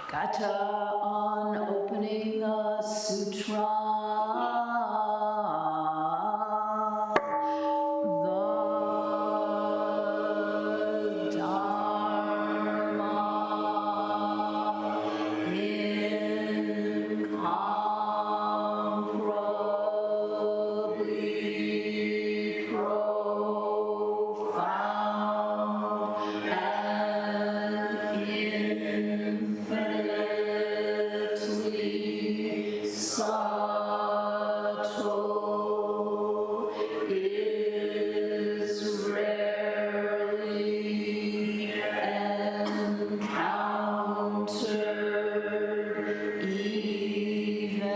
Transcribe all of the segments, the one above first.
Gata on opening a sutra. The Dharma incomparably profound and infinitely subtle is rarely encountered even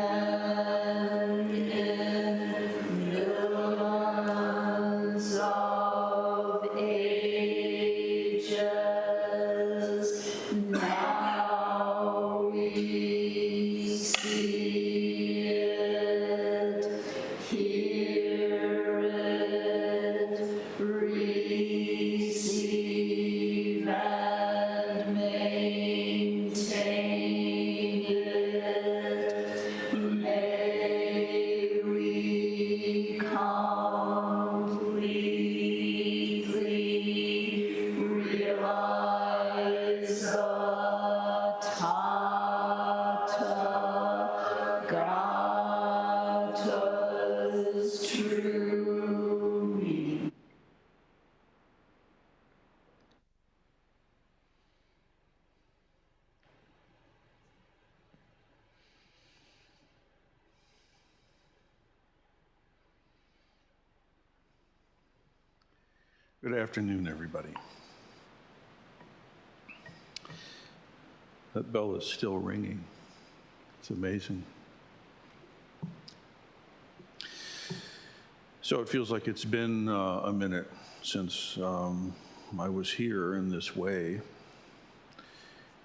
in millions of ages. Now we see it, hear it, receive and maintain it. May we completely realize the Tathagata's true meaning. Good afternoon, everybody. That bell is still ringing. It's amazing. So it feels like it's been a minute since I was here in this way,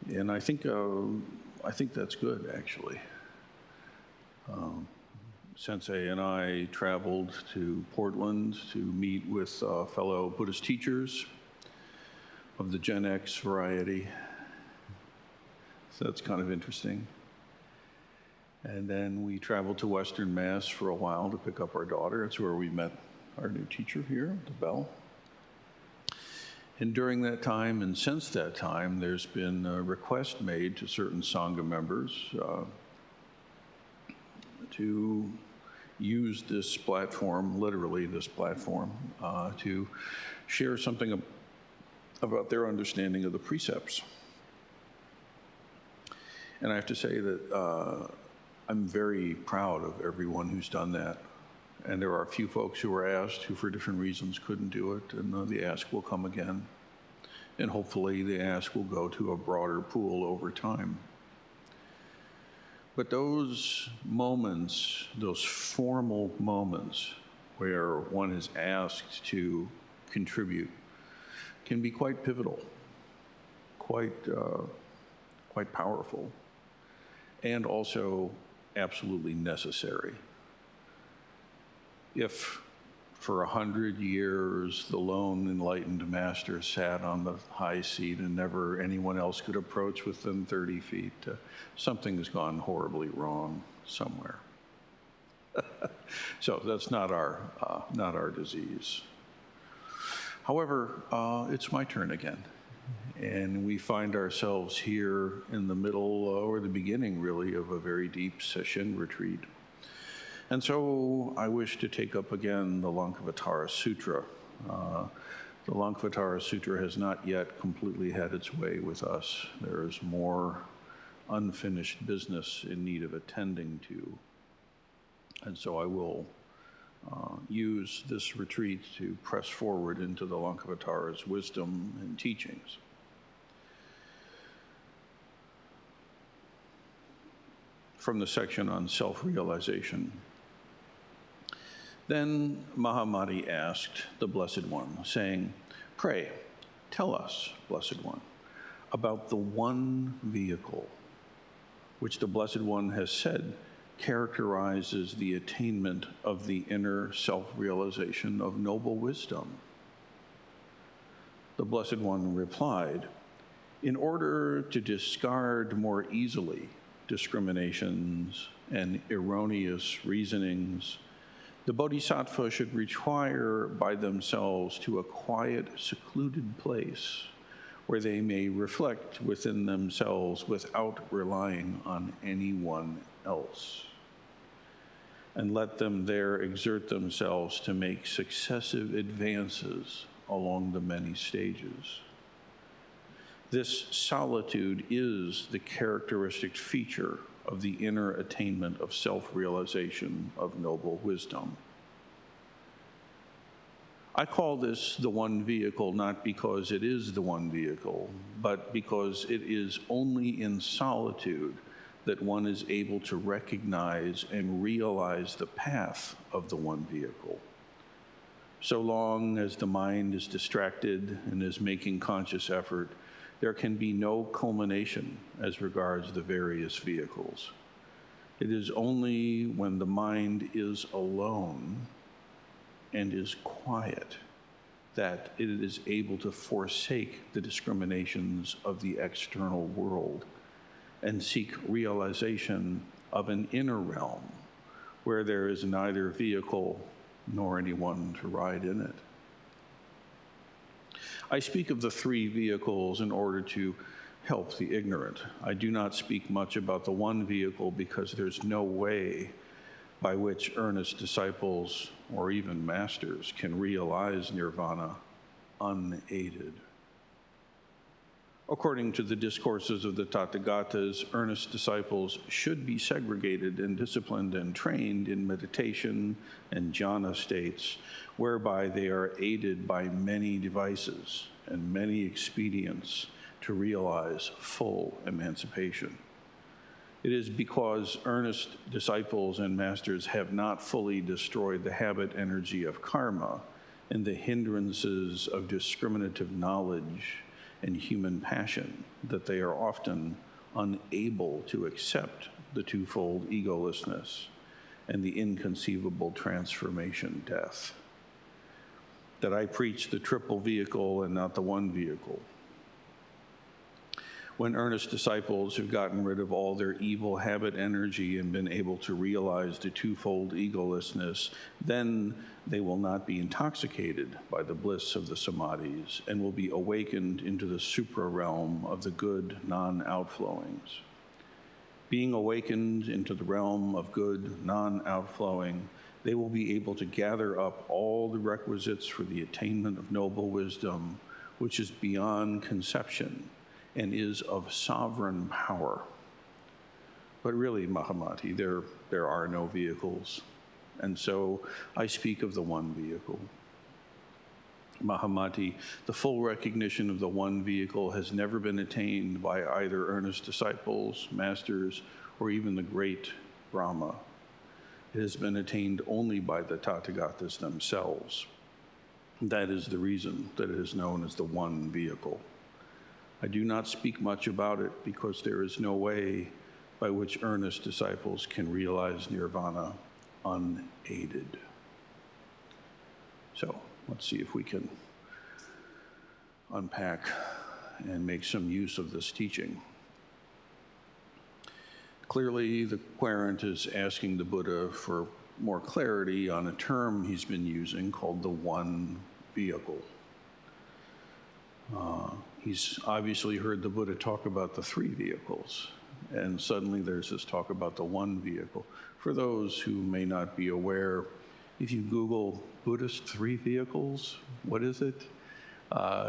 and I think that's good, actually. Sensei and I traveled to Portland to meet with fellow Buddhist teachers of the Gen X variety. So that's kind of interesting. And then we traveled to Western Mass for a while to pick up our daughter. It's where we met our new teacher here, the Bell. And during that time, and since that time, there's been a request made to certain Sangha members to use this platform, literally this platform, to share something about their understanding of the precepts. And I have to say that I'm very proud of everyone who's done that. And there are a few folks who were asked who for different reasons couldn't do it, and the ask will come again. And hopefully the ask will go to a broader pool over time. But those moments, those formal moments where one is asked to contribute can be quite pivotal, quite powerful, and also absolutely necessary. If for 100 years the lone enlightened master sat on the high seat and never anyone else could approach within 30 feet, something's gone horribly wrong somewhere. So that's not our disease. However, it's my turn again. And we find ourselves here in the middle, or the beginning really, of a very deep session retreat. And so I wish to take up again the Lankavatara Sutra. The Lankavatara Sutra has not yet completely had its way with us. There is more unfinished business in need of attending to. And so I will use this retreat to press forward into the Lankavatara's wisdom and teachings. From the section on self-realization. Then Mahamati asked the Blessed One, saying, "Pray, tell us, Blessed One, about the one vehicle which the Blessed One has said characterizes the attainment of the inner self-realization of noble wisdom." The Blessed One replied, In order to discard more easily discriminations and erroneous reasonings, the bodhisattva should retire by themselves to a quiet, secluded place where they may reflect within themselves without relying on anyone else, and let them there exert themselves to make successive advances along the many stages. This solitude is the characteristic feature of the inner attainment of self-realization of noble wisdom. I call this the one vehicle not because it is the one vehicle, but because it is only in solitude that one is able to recognize and realize the path of the one vehicle. So long as the mind is distracted and is making conscious effort, there can be no culmination as regards the various vehicles. It is only when the mind is alone and is quiet that it is able to forsake the discriminations of the external world and seek realization of an inner realm where there is neither vehicle nor anyone to ride in it. I speak of the three vehicles in order to help the ignorant. I do not speak much about the one vehicle because there's no way by which earnest disciples or even masters can realize nirvana unaided. According to the discourses of the Tathagatas, earnest disciples should be segregated and disciplined and trained in meditation and jhana states, whereby they are aided by many devices and many expedients to realize full emancipation. It is because earnest disciples and masters have not fully destroyed the habit energy of karma and the hindrances of discriminative knowledge and human passion that they are often unable to accept the twofold egolessness and the inconceivable transformation death. That I preach the triple vehicle and not the one vehicle. When earnest disciples have gotten rid of all their evil habit energy and been able to realize the twofold egolessness, then they will not be intoxicated by the bliss of the samadhis and will be awakened into the supra realm of the good non-outflowings. Being awakened into the realm of good non-outflowing, they will be able to gather up all the requisites for the attainment of noble wisdom, which is beyond conception and is of sovereign power. But really, Mahamati, there are no vehicles, and so I speak of the one vehicle. Mahamati, the full recognition of the one vehicle has never been attained by either earnest disciples, masters, or even the great Brahma. It has been attained only by the Tathagatas themselves. That is the reason that it is known as the one vehicle. I do not speak much about it because there is no way by which earnest disciples can realize nirvana unaided. So let's see if we can unpack and make some use of this teaching. Clearly, the querent is asking the Buddha for more clarity on a term he's been using called the one vehicle. He's obviously heard the Buddha talk about the three vehicles, and suddenly there's this talk about the one vehicle. For those who may not be aware, if you Google Buddhist three vehicles, what is it?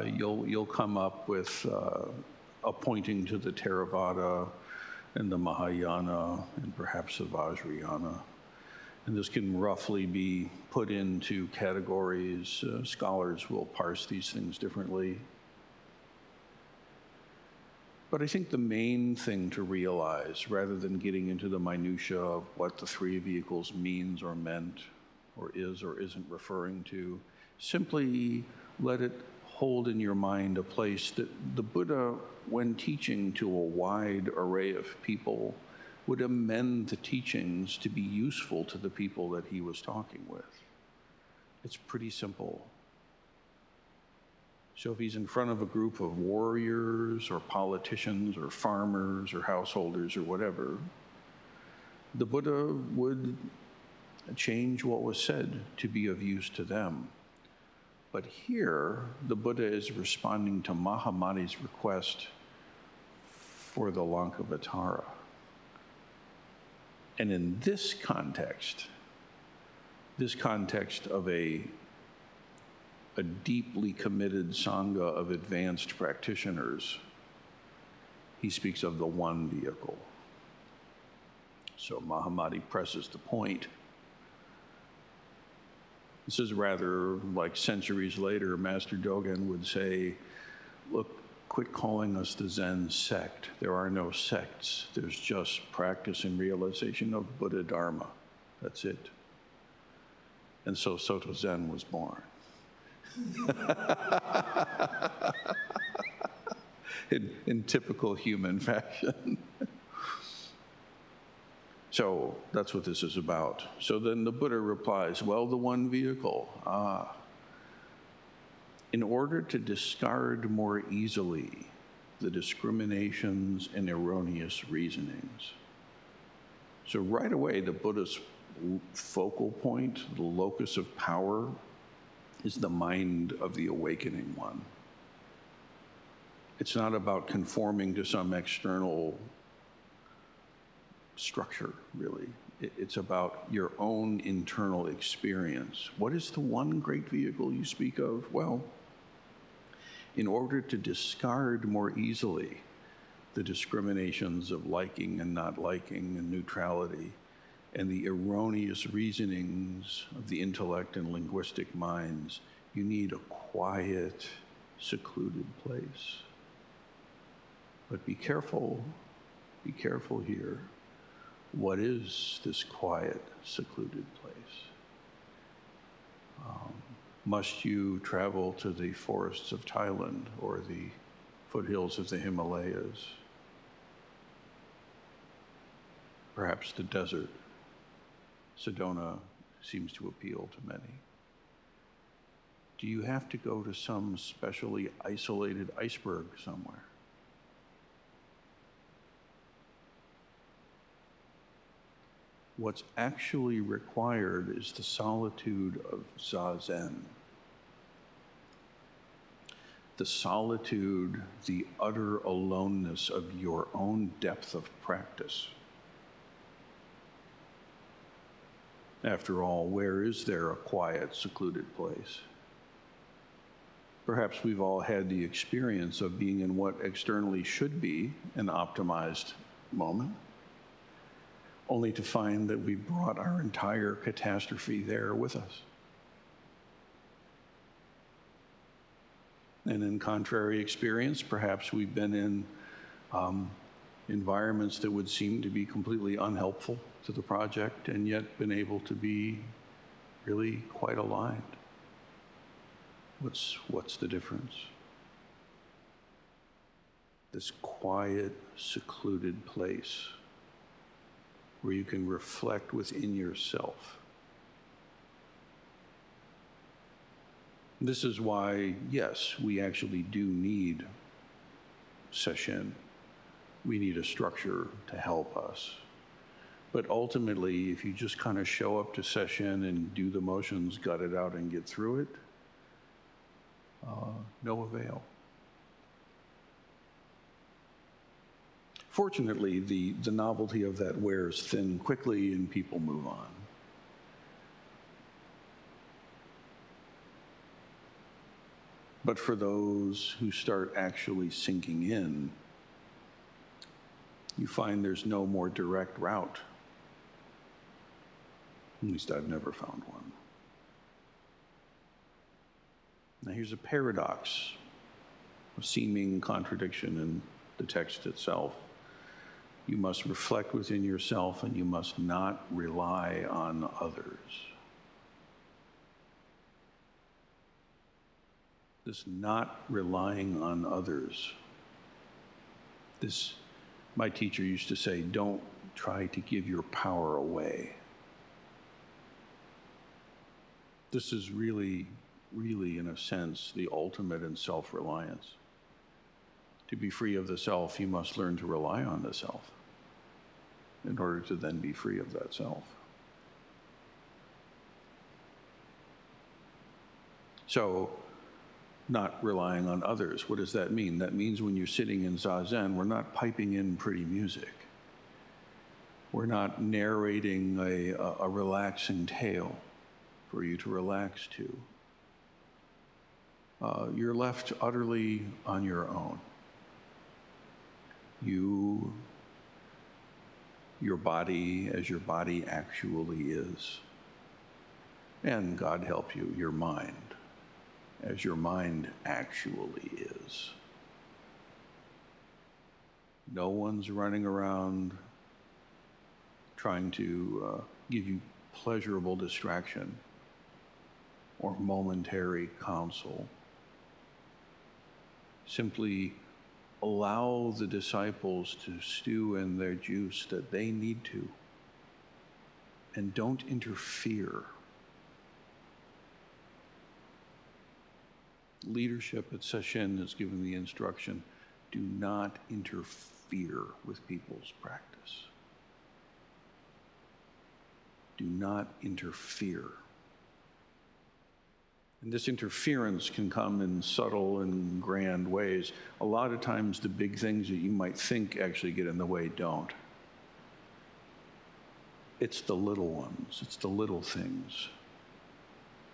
You'll come up with a pointing to the Theravada and the Mahayana and perhaps the Vajrayana. And this can roughly be put into categories. Scholars will parse these things differently. But I think the main thing to realize, rather than getting into the minutia of what the three vehicles means or meant or is or isn't referring to, simply let it hold in your mind a place that the Buddha, when teaching to a wide array of people, would amend the teachings to be useful to the people that he was talking with. It's pretty simple. So if he's in front of a group of warriors or politicians or farmers or householders or whatever, the Buddha would change what was said to be of use to them. But here, the Buddha is responding to Mahamati's request for the Lankavatara. And in this context of a deeply committed Sangha of advanced practitioners, he speaks of the one vehicle. So Mahamati presses the point. This is rather like centuries later, Master Dogen would say, look, quit calling us the Zen sect. There are no sects. There's just practice and realization of Buddha Dharma. That's it. And so Soto Zen was born. in typical human fashion. So that's what this is about. So then the Buddha replies, well, the one vehicle. In order to discard more easily the discriminations and erroneous reasonings. So right away, the Buddha's focal point, the locus of power, is the mind of the awakening one. It's not about conforming to some external structure, really. It's about your own internal experience. What is the one great vehicle you speak of? Well, in order to discard more easily the discriminations of liking and not liking and neutrality and the erroneous reasonings of the intellect and linguistic minds, you need a quiet, secluded place. But be careful here. What is this quiet, secluded place? Must you travel to the forests of Thailand or the foothills of the Himalayas? Perhaps the desert. Sedona seems to appeal to many. Do you have to go to some specially isolated iceberg somewhere? What's actually required is the solitude of Zazen. The solitude, the utter aloneness of your own depth of practice. After all, where is there a quiet, secluded place? Perhaps we've all had the experience of being in what externally should be an optimized moment, only to find that we brought our entire catastrophe there with us. And in contrary experience, perhaps we've been in environments that would seem to be completely unhelpful to the project and yet been able to be really quite aligned. What's the difference? This quiet, secluded place where you can reflect within yourself. This is why, yes, we actually do need sesshin. We need a structure to help us. But ultimately, if you just kind of show up to sesshin and do the motions, gut it out and get through it, no avail. Fortunately, the novelty of that wears thin quickly and people move on. But for those who start actually sinking in, you find there's no more direct route. At least I've never found one. Now here's a paradox, a seeming contradiction in the text itself. You must reflect within yourself and you must not rely on others. This not relying on others. This, my teacher used to say, don't try to give your power away. This is really really, in a sense, the ultimate in self-reliance. To be free of the self, you must learn to rely on the self in order to then be free of that self. So, not relying on others, what does that mean? That means when you're sitting in Zazen, we're not piping in pretty music. We're not narrating a relaxing tale for you to relax to. You're left utterly on your own. Your body as your body actually is. And God help you, your mind as your mind actually is. No one's running around trying to give you pleasurable distraction or momentary counsel. Simply allow the disciples to stew in their juice that they need to, and don't interfere. Leadership at Sesshin is given the instruction, do not interfere with people's practice. Do not interfere. And this interference can come in subtle and grand ways. A lot of times the big things that you might think actually get in the way don't. It's the little ones, it's the little things.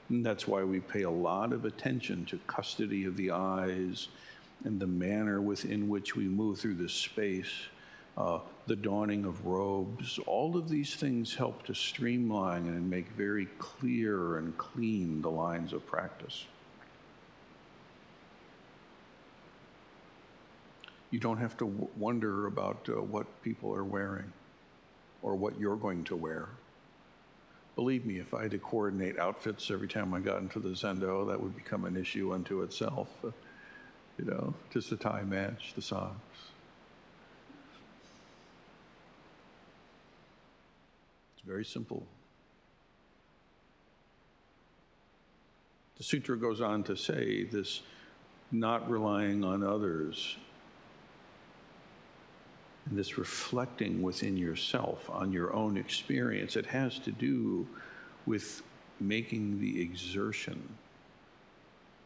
And that's why we pay a lot of attention to custody of the eyes and the manner within which we move through this space, the donning of robes. All of these things help to streamline and make very clear and clean the lines of practice. You don't have to wonder about what people are wearing or what you're going to wear. Believe me, if I had to coordinate outfits every time I got into the Zendo, that would become an issue unto itself. Just the tie match, the socks. It's very simple. The sutra goes on to say this not relying on others and this reflecting within yourself on your own experience, it has to do with making the exertion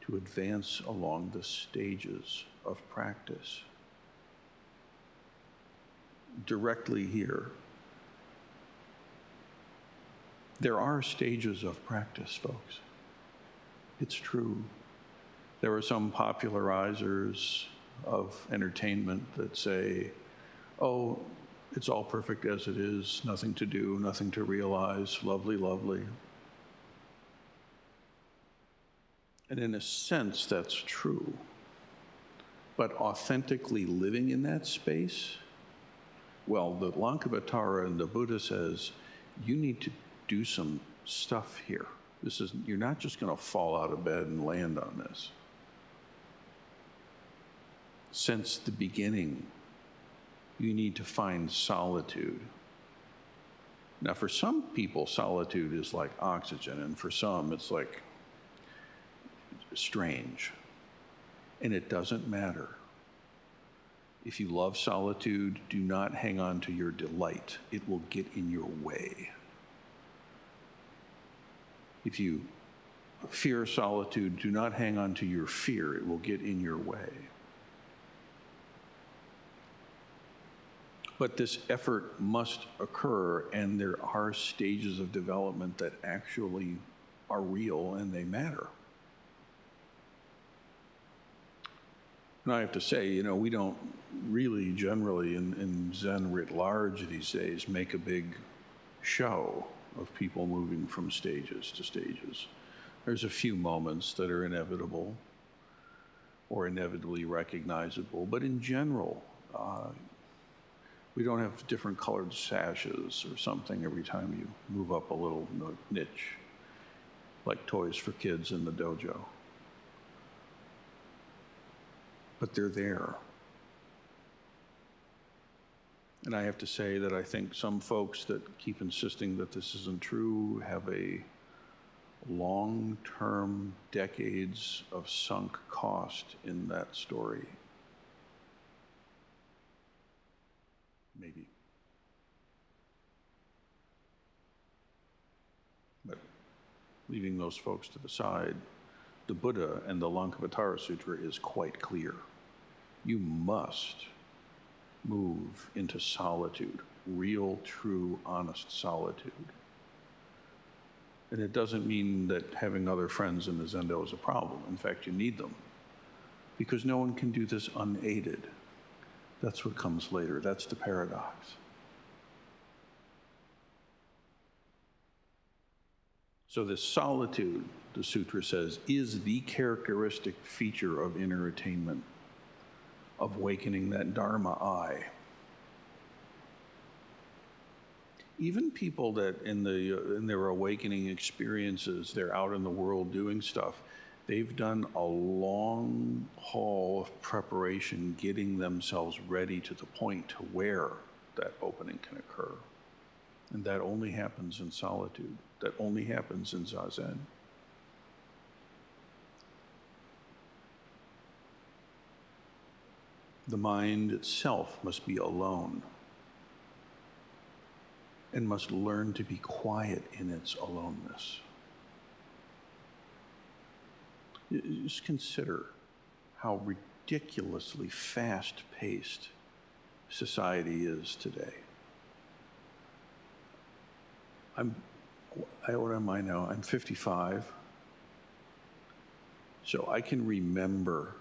to advance along the stages of practice. Directly here, there are stages of practice, folks. It's true. There are some popularizers of entertainment that say, oh, it's all perfect as it is, nothing to do, nothing to realize, lovely, lovely. And in a sense, that's true. But authentically living in that space, well, the Lankavatara and the Buddha says, you need to do some stuff here. You're not just going to fall out of bed and land on this. Since the beginning, you need to find solitude. Now, for some people, solitude is like oxygen, and for some, it's like strange. And it doesn't matter. If you love solitude, do not hang on to your delight. It will get in your way. If you fear solitude, do not hang on to your fear. It will get in your way. But this effort must occur, and there are stages of development that actually are real and they matter. And I have to say, we don't really generally in Zen writ large these days make a big show of people moving from stages to stages. There's a few moments that are inevitable or inevitably recognizable, but in general, we don't have different colored sashes or something every time you move up a little niche, like toys for kids in the dojo. But they're there. And I have to say that I think some folks that keep insisting that this isn't true have a long-term decades of sunk cost in that story. Maybe. But leaving those folks to the side, the Buddha and the Lankavatara Sutra is quite clear. You must move into solitude, real, true, honest solitude. And it doesn't mean that having other friends in the Zendo is a problem. In fact, you need them, because no one can do this unaided. That's what comes later. That's the paradox. So this solitude, the sutra says, is the characteristic feature of inner attainment, of awakening that Dharma I. Even people that in their awakening experiences, they're out in the world doing stuff, they've done a long haul of preparation, getting themselves ready to the point to where that opening can occur. And that only happens in solitude. That only happens in Zazen. The mind itself must be alone and must learn to be quiet in its aloneness. Just consider how ridiculously fast-paced society is today. What am I now? I'm 55. So I can remember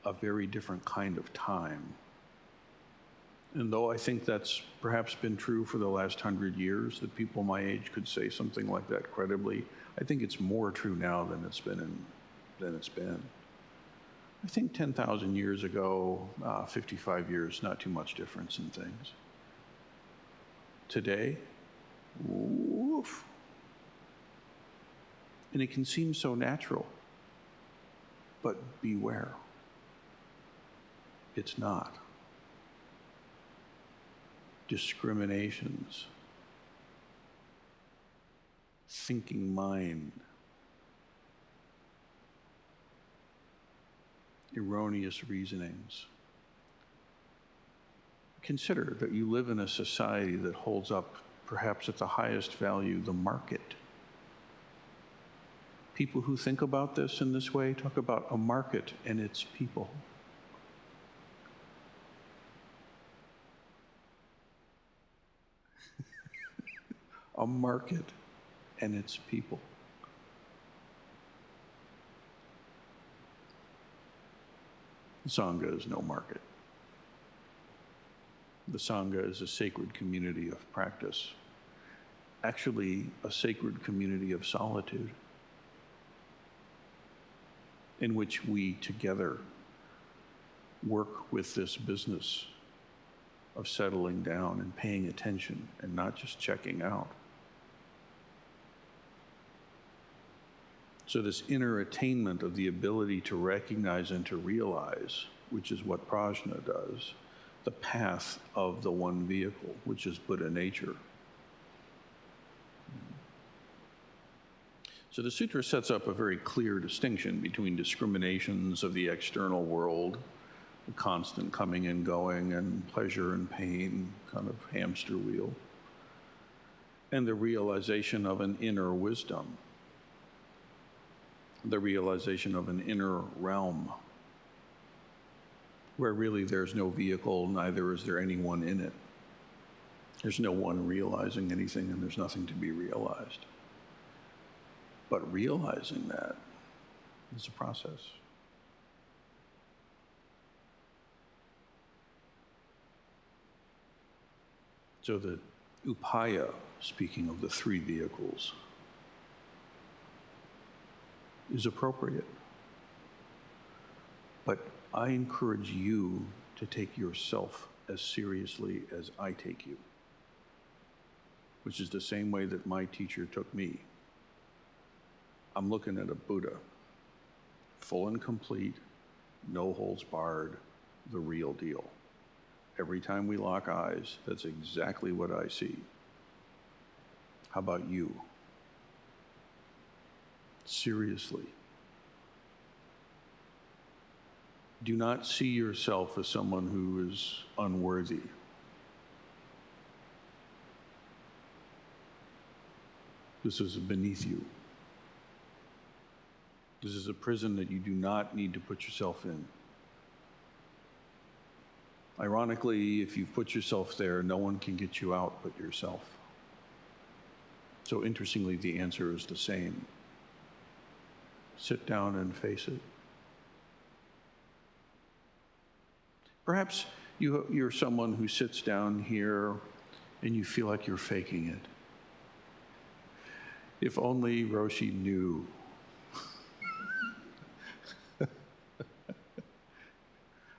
a very different kind of time. And though I think that's perhaps been true for the last 100 years, that people my age could say something like that credibly, I think it's more true now than it's been. I think 10,000 years ago, 55 years, not too much difference in things. Today, woof. And it can seem so natural, but beware. It's not. Discriminations, thinking mind, erroneous reasonings. Consider that you live in a society that holds up, perhaps at the highest value, the market. People who think about this in this way talk about a market and its people. A market and its people. The Sangha is no market. The Sangha is a sacred community of practice, actually a sacred community of solitude, in which we together work with this business of settling down and paying attention and not just checking out. So this inner attainment of the ability to recognize and to realize, which is what prajna does, the path of the one vehicle, which is Buddha nature. So the sutra sets up a very clear distinction between discriminations of the external world, the constant coming and going and pleasure and pain, kind of hamster wheel, and the realization of an inner wisdom, the realization of an inner realm, where really there's no vehicle, neither is there anyone in it. There's no one realizing anything, and there's nothing to be realized. But realizing that is a process. So the upaya, speaking of the three vehicles, is appropriate. But I encourage you to take yourself as seriously as I take you, which is the same way that my teacher took me. I'm looking at a Buddha, full and complete, no holds barred, the real deal. Every time we lock eyes, that's exactly what I see. How about you? seriously. Do not see yourself as someone who is unworthy. This is beneath you. This is a prison that you do not need to put yourself in. Ironically, if you've put yourself there, no one can get you out but yourself. So interestingly, the answer is the same. Sit down and face it. Perhaps you're someone who sits down here and you feel like you're faking it. If only Roshii knew.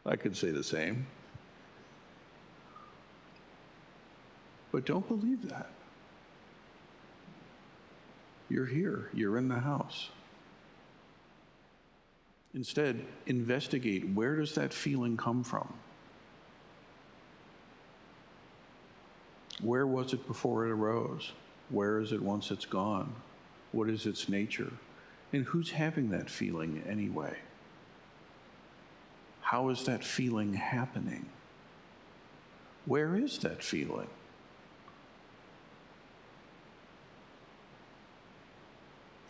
I could say the same. But don't believe that. You're here. You're in the house. Instead, investigate, where does that feeling come from? Where was it before it arose? Where is it once it's gone? What is its nature? And who's having that feeling anyway? How is that feeling happening? Where is that feeling?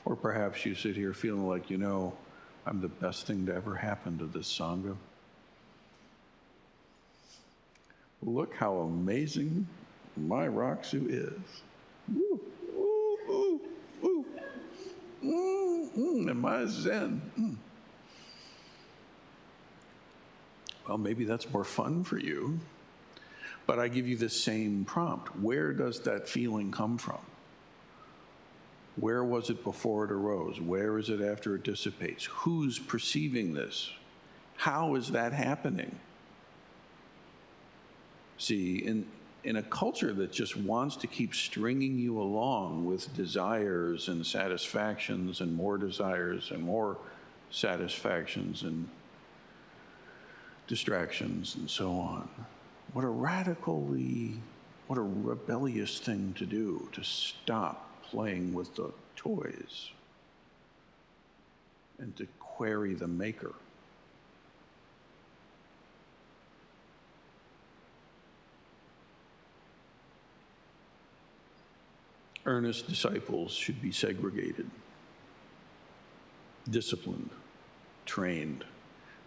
Or perhaps you sit here feeling like, I'm the best thing to ever happen to this Sangha. Look how amazing my Raksu is. Woo, woo, woo, woo. And my Zen. Well, maybe that's more fun for you. But I give you the same prompt. Where does that feeling come from? Where was it before it arose? Where is it after it dissipates? Who's perceiving this? How is that happening? See, in a culture that just wants to keep stringing you along with desires and satisfactions and more desires and more satisfactions and distractions and so on, what a rebellious thing to do, to stop playing with the toys and to query the maker. Earnest disciples should be segregated, disciplined, trained.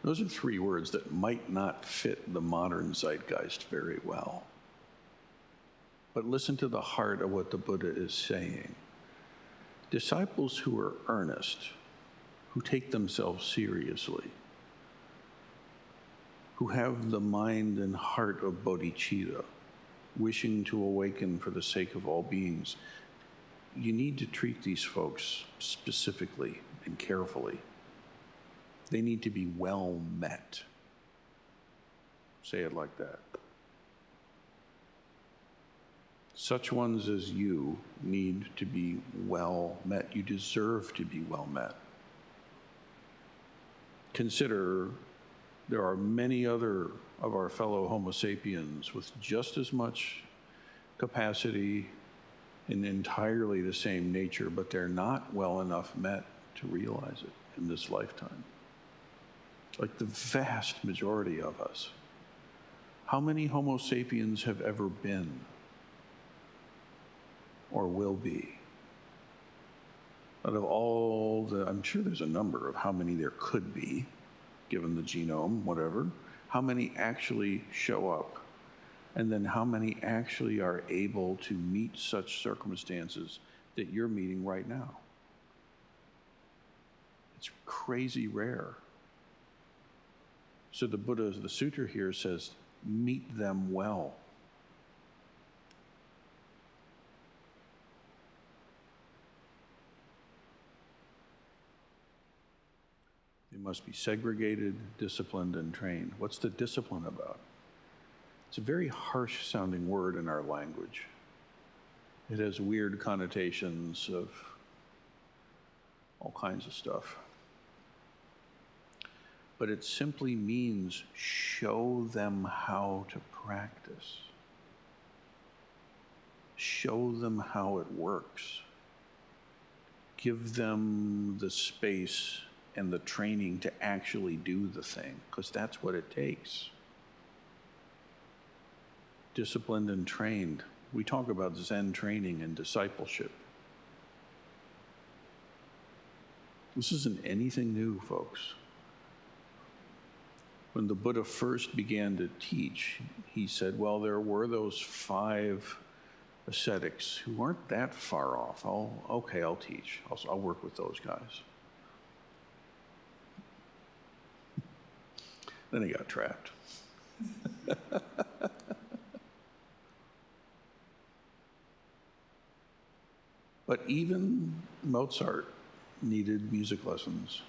Those are three words that might not fit the modern zeitgeist very well. But listen to the heart of what the Buddha is saying. Disciples who are earnest, who take themselves seriously, who have the mind and heart of bodhicitta, wishing to awaken for the sake of all beings, you need to treat these folks specifically and carefully. They need to be well met. Say it like that. Such ones as you need to be well met. You deserve to be well met. Consider there are many other of our fellow Homo sapiens with just as much capacity and entirely the same nature, but they're not well enough met to realize it in this lifetime. Like the vast majority of us. How many Homo sapiens have ever been or will be? Out of all I'm sure there's a number of how many there could be, given the genome, whatever. How many actually show up? And then how many actually are able to meet such circumstances that you're meeting right now? It's crazy rare. So the sutra here says, meet them well. They must be segregated, disciplined, and trained. What's the discipline about? It's a very harsh sounding word in our language. It has weird connotations of all kinds of stuff. But it simply means show them how to practice. Show them how it works. give them the space and the training to actually do the thing, because that's what it takes. Disciplined and trained. We talk about Zen training and discipleship. This isn't anything new, folks. When the Buddha first began to teach, he said, well, there were those 5 ascetics who weren't that far off. I'll teach. I'll work with those guys. Then he got trapped. But even Mozart needed music lessons.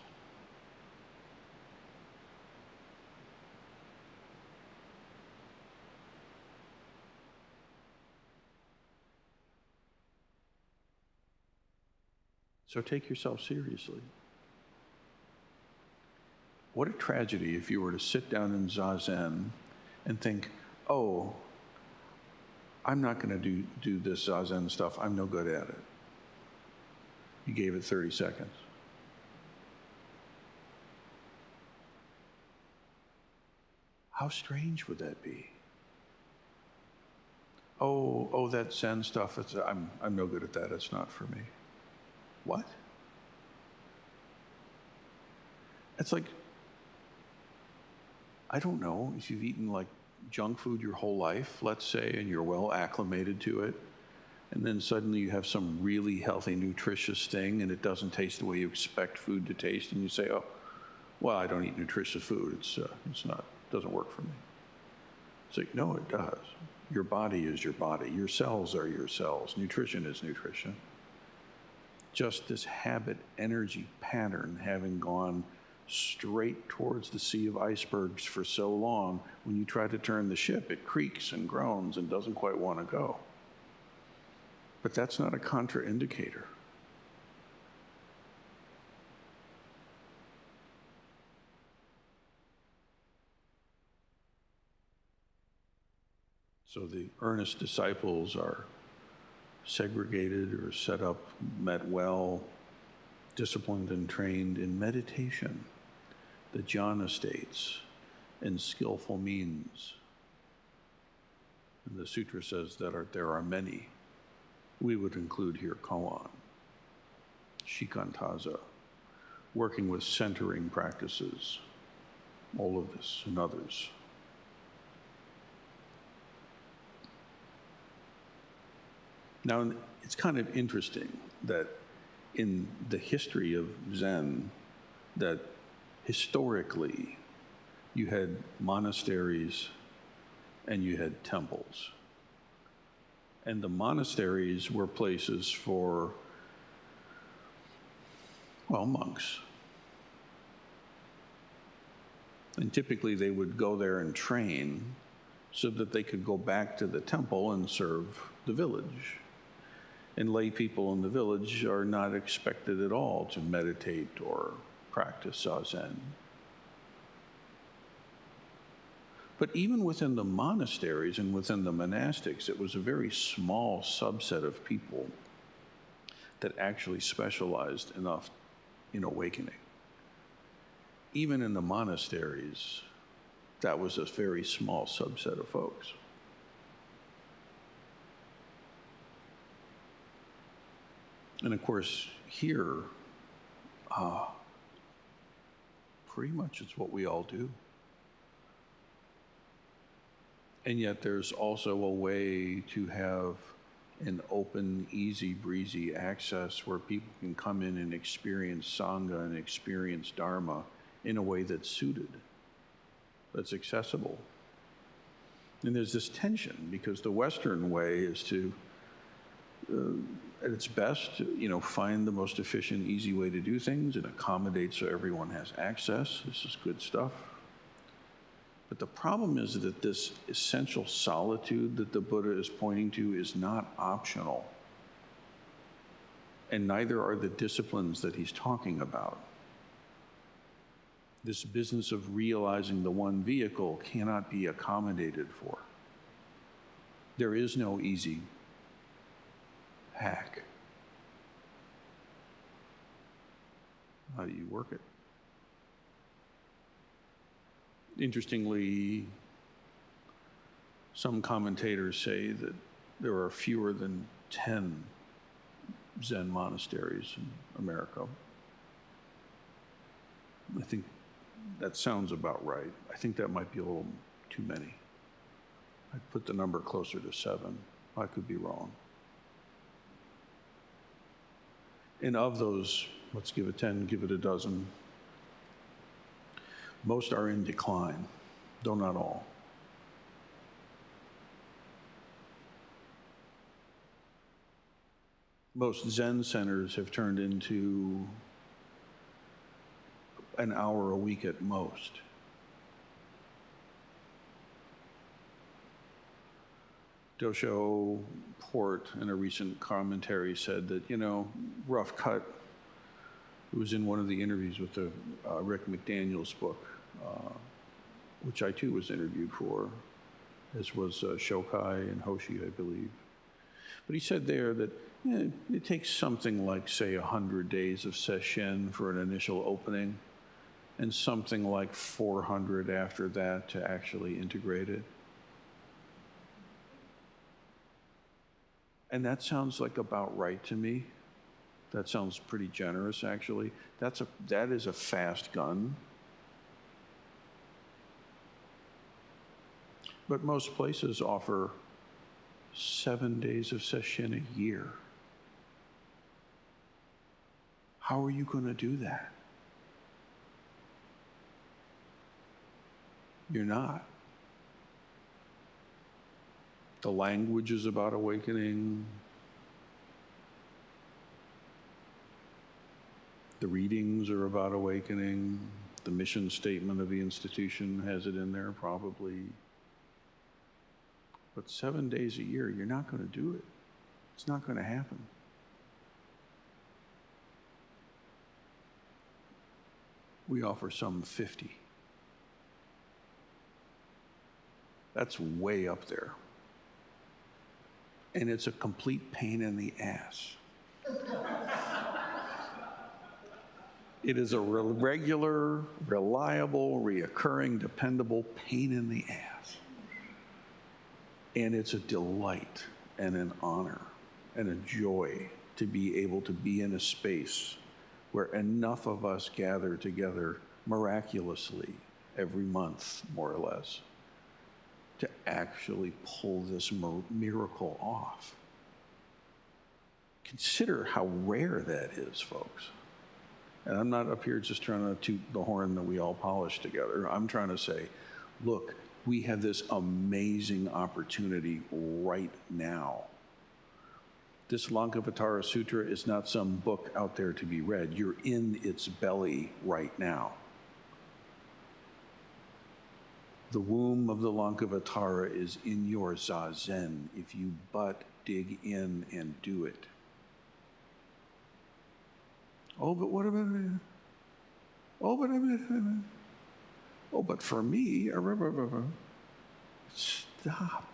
So take yourself seriously. What a tragedy if you were to sit down in Zazen and think, oh, I'm not going to do this Zazen stuff. I'm no good at it. You gave it 30 seconds. How strange would that be? Oh, that Zen stuff, I'm no good at that. It's not for me. What? It's like, I don't know, if you've eaten like junk food your whole life, let's say, and you're well acclimated to it, and then suddenly you have some really healthy, nutritious thing, and it doesn't taste the way you expect food to taste, and you say, oh, well, I don't eat nutritious food. Doesn't work for me. It's like, no, it does. Your body is your body. Your cells are your cells. Nutrition is nutrition. Just this habit energy pattern having gone straight towards the sea of icebergs for so long, when you try to turn the ship, it creaks and groans and doesn't quite want to go. But that's not a contraindicator. So the earnest disciples are segregated or set up, met well, disciplined and trained in meditation, the jhana states, and skillful means. And the sutra says that there are many. We would include here koan, shikantaza, working with centering practices, all of this and others. Now, it's kind of interesting that in the history of Zen, that historically you had monasteries and you had temples. And the monasteries were places for, well, monks. And typically they would go there and train so that they could go back to the temple and serve the village. And lay people in the village are not expected at all to meditate or practice Zazen. But even within the monasteries and within the monastics, it was a very small subset of people that actually specialized enough in awakening. Even in the monasteries, that was a very small subset of folks. And of course, here, pretty much it's what we all do. And yet there's also a way to have an open, easy, breezy access where people can come in and experience Sangha and experience Dharma in a way that's suited, that's accessible. And there's this tension because the Western way is to, at its best, find the most efficient, easy way to do things and accommodate so everyone has access. This is good stuff. But the problem is that this essential solitude that the Buddha is pointing to is not optional. And neither are the disciplines that he's talking about. This business of realizing the one vehicle cannot be accommodated for. There is no easy hack. How do you work it? Interestingly, some commentators say that there are fewer than 10 Zen monasteries in America. I think that sounds about right. I think that might be a little too many. I'd put the number closer to 7. I could be wrong. And of those, let's give it 10, give it a dozen, most are in decline, though not all. Most Zen centers have turned into an hour a week at most. Dosho Port, in a recent commentary, said that, rough cut, it was in one of the interviews with the Rick McDaniel's book, which I too was interviewed for, as was Shokai and Hoshi, I believe. But he said there that it takes something like, say, 100 days of sesshin for an initial opening, and something like 400 after that to actually integrate it. And that sounds like about right to me. That sounds pretty generous, actually. That is a fast gun. But most places offer 7 days of sesshin a year. How are you going to do that? You're not. The language is about awakening. The readings are about awakening. The mission statement of the institution has it in there, probably. But 7 days a year, you're not going to do it. It's not going to happen. We offer some 50. That's way up there. And it's a complete pain in the ass. It is a regular, reliable, reoccurring, dependable pain in the ass. And it's a delight and an honor and a joy to be able to be in a space where enough of us gather together miraculously every month, more or less, to actually pull this miracle off. Consider how rare that is, folks. And I'm not up here just trying to toot the horn that we all polish together. I'm trying to say, look, we have this amazing opportunity right now. This Lankavatara Sutra is not some book out there to be read. You're in its belly right now. The womb of the Lankavatara is in your zazen if you but dig in and do it. Oh, but what about it? Oh, but oh, but for me, stop.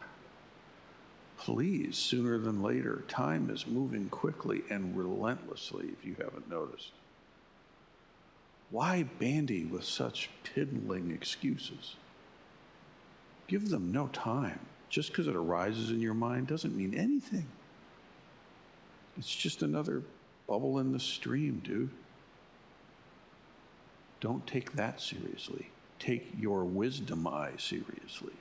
Please, sooner than later. Time is moving quickly and relentlessly, if you haven't noticed. Why bandy with such piddling excuses? Give them no time. Just because it arises in your mind doesn't mean anything. It's just another bubble in the stream, dude. Don't take that seriously. Take your wisdom eye seriously.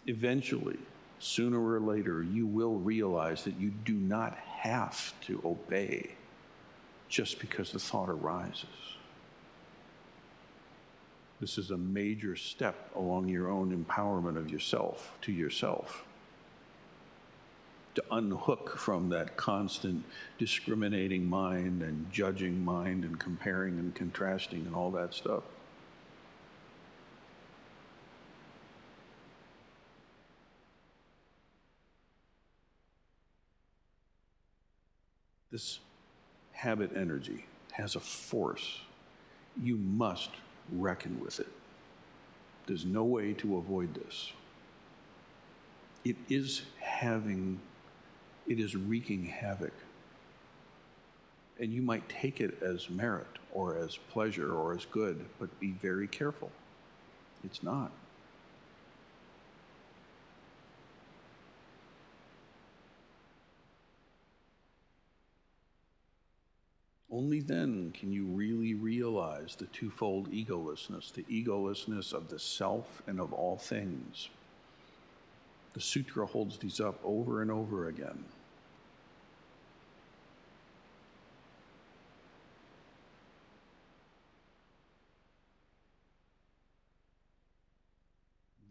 Eventually, sooner or later, you will realize that you do not have to obey just because the thought arises. This is a major step along your own empowerment of yourself, to yourself. To unhook from that constant discriminating mind and judging mind and comparing and contrasting and all that stuff. This habit energy has a force. You must reckon with it. There's no way to avoid this. It is wreaking havoc. And you might take it as merit or as pleasure or as good, but be very careful. It's not. Only then can you really realize the twofold egolessness, the egolessness of the self and of all things. The sutra holds these up over and over again.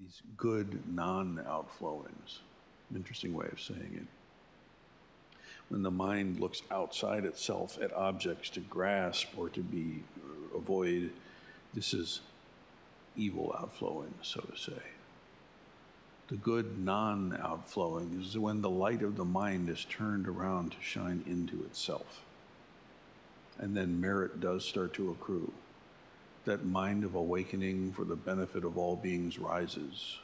These good non-outflowings. Interesting way of saying it. When the mind looks outside itself at objects to grasp or to be avoid, this is evil outflowing, so to say. The good non-outflowing is when the light of the mind is turned around to shine into itself. And then merit does start to accrue. That mind of awakening for the benefit of all beings rises.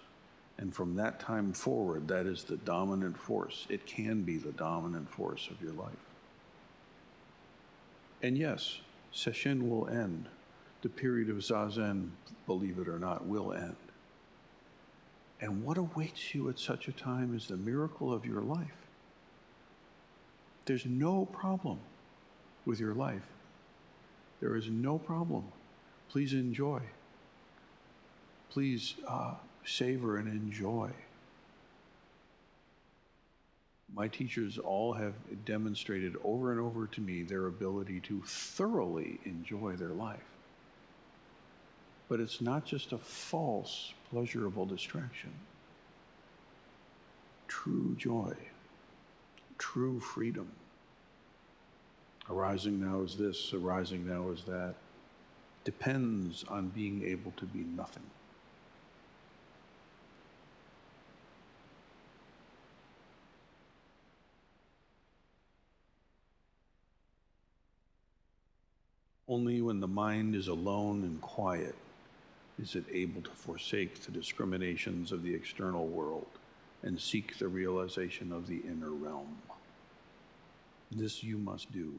And from that time forward, that is the dominant force. It can be the dominant force of your life. And yes, sesshin will end. The period of zazen, believe it or not, will end. And what awaits you at such a time is the miracle of your life. There's no problem with your life. There is no problem. Please enjoy. Please savor and enjoy. My teachers all have demonstrated over and over to me their ability to thoroughly enjoy their life. But it's not just a false, pleasurable distraction. True joy, true freedom. Arising now is this, arising now is that. Depends on being able to be nothing. Only when the mind is alone and quiet is it able to forsake the discriminations of the external world and seek the realization of the inner realm. This you must do.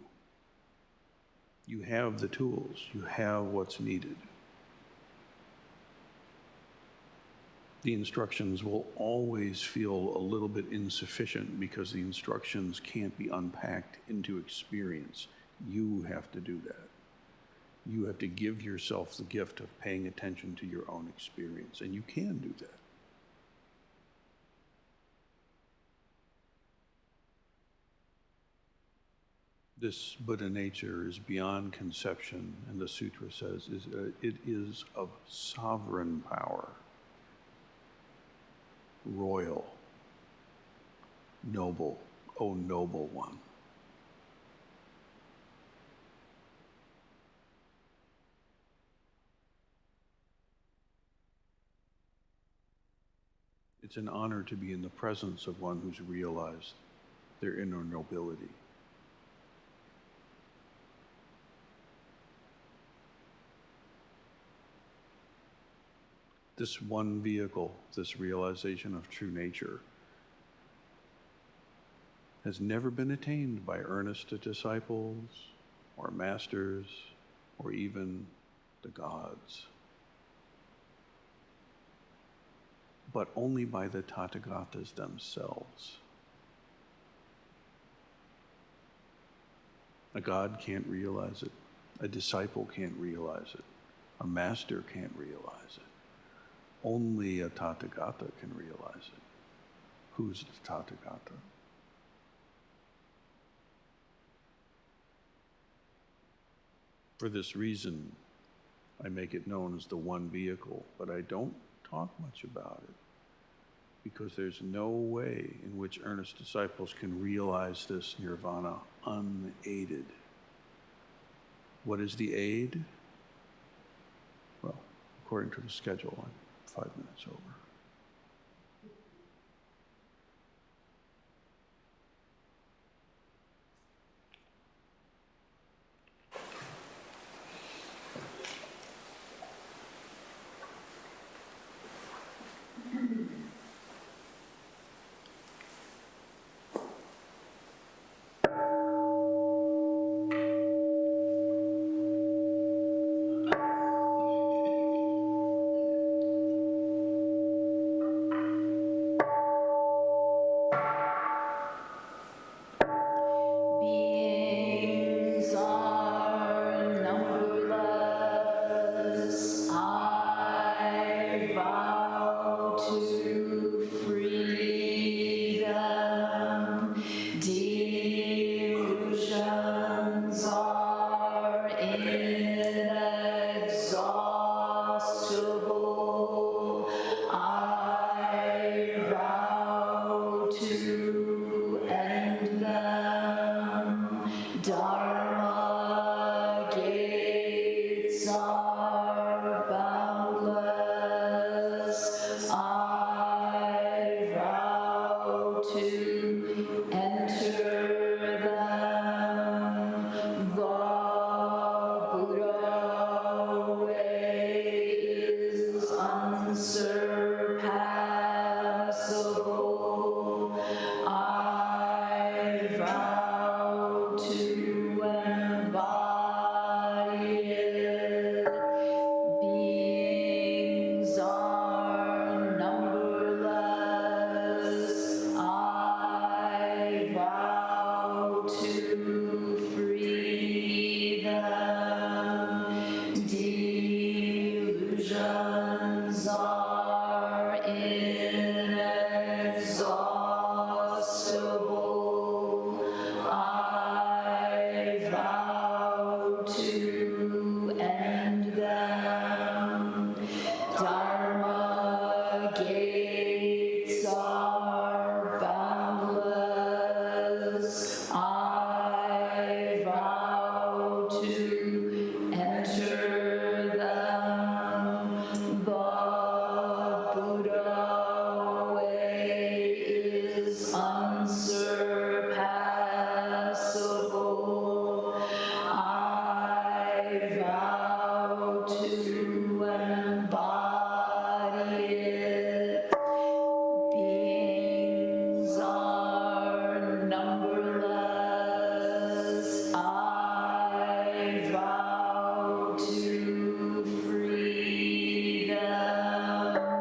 You have the tools, you have what's needed. The instructions will always feel a little bit insufficient because the instructions can't be unpacked into experience. You have to do that. You have to give yourself the gift of paying attention to your own experience, and you can do that. This Buddha nature is beyond conception, and the sutra says it is of sovereign power, royal, noble, O noble one. It's an honor to be in the presence of one who's realized their inner nobility. This one vehicle, this realization of true nature, has never been attained by earnest disciples or masters or even the gods, but only by the Tathagatas themselves. A god can't realize it. A disciple can't realize it. A master can't realize it. Only a Tathagata can realize it. Who's the Tathagata? For this reason, I make it known as the one vehicle, but I don't talk much about it because there's no way in which earnest disciples can realize this nirvana unaided. What is the aid? Well, according to the schedule, I'm 5 minutes over. inexhaustible. I vow to end them. Dharma gates are boundless. I vow to enter them. The Buddha way is unsurpassable. I vow to embody it. Beings are numberless. I vow to free them. Delusions are inexhaustible. I vow to end them. Dharma gates are boundless. I vow to enter them. The Buddha way is unsurpassable. I vow to embody it. Beings are numberless. I vow to free them.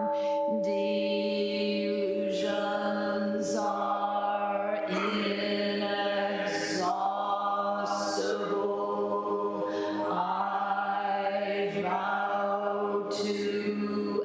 Delusions are inexhaustible. I vow to